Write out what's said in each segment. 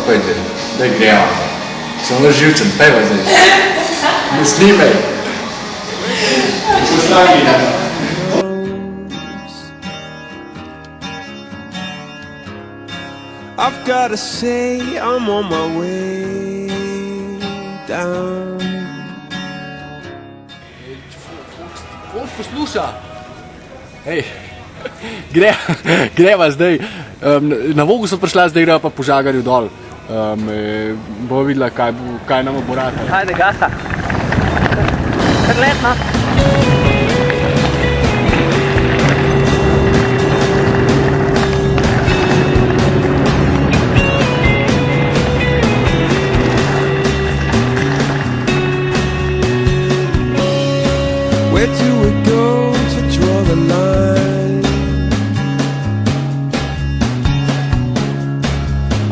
pojde, da gremo. Sem le živčen, peva zdaj. Ne snimaj. Postavi, ja. I've gotta say I'm on my way down. Folk posluša. Hej, greva zdaj. Na Vogu so prišla, zdaj greva pa po Žagarju dol. Bo videla, kaj nam bo ratalo. Hajde, gasa. Kar letno. Where do we go to draw the line?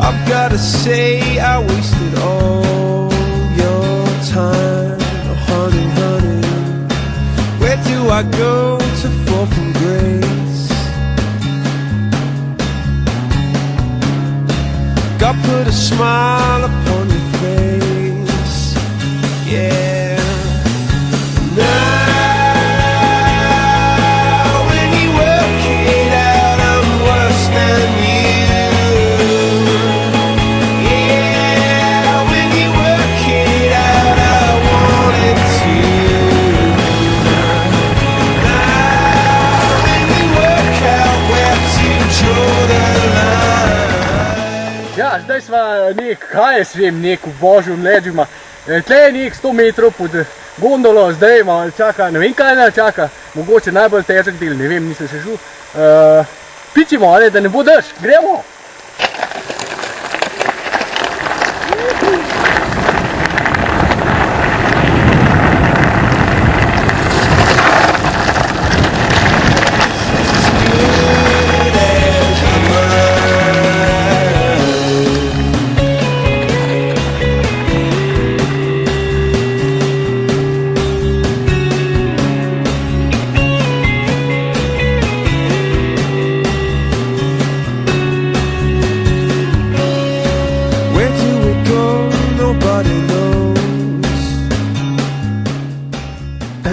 I've gotta say I wasted all your time. Oh, honey, honey, where do I go to fall from grace? God put a smile upon your face, yeah. Ja, zdaj sva kaj jaz vem, v Božjem leđima. Tle je nek 100 metrov pod gondolo, zdaj malo čaka, ne vem kaj nas čaka, mogoče najbolj težek del, ne vem, nisem še šel. Pičimo, ali, da ne bo dež, gremo!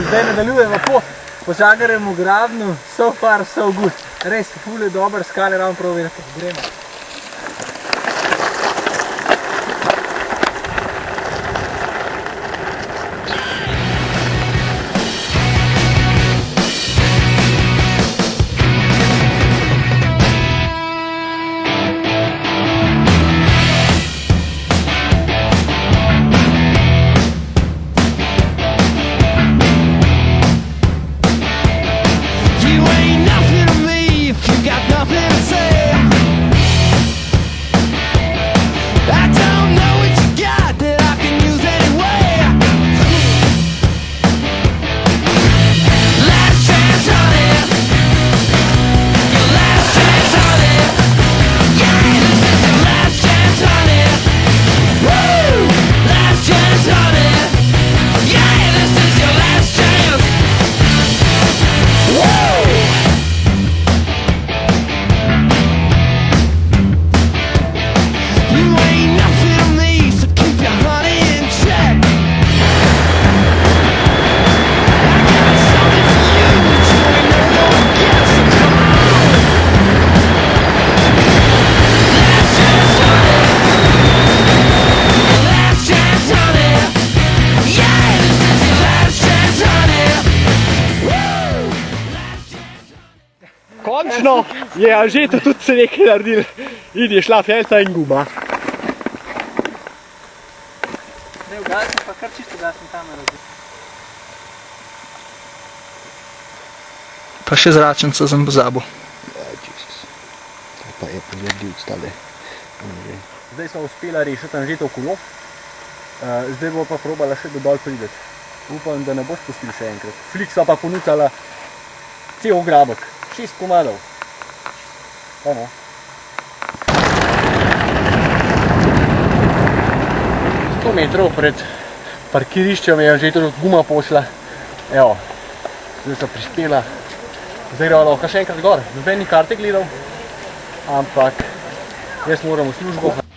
Zdaj nadaljujemo po Žagarjevem grabnu, so far, so good. Res, ful je dober, skale ravno prav vedete. Gremo. Končno je Anžeta tudi se nekaj naredil in je šla felca in guma. Ne, ugasni pa kar čisto ugasni kamero. Pa še zračnico sem pozabil. Jezus. To pa je pogledil stale. Zdaj smo uspela rešiti Anžetov kolo. Zdaj bo pa probala še do dol prideti. Upam, da ne bo spustil še enkrat. Flik sva pa ponudila cel grabek. 6 komadov. Ono. Metrov pred parkiriščem je že tudi guma pošla. Evo, zdaj so prispela. Zdaj greva lahko še enkrat gor. Noben ni karte gledal, ampak jaz moram v službo.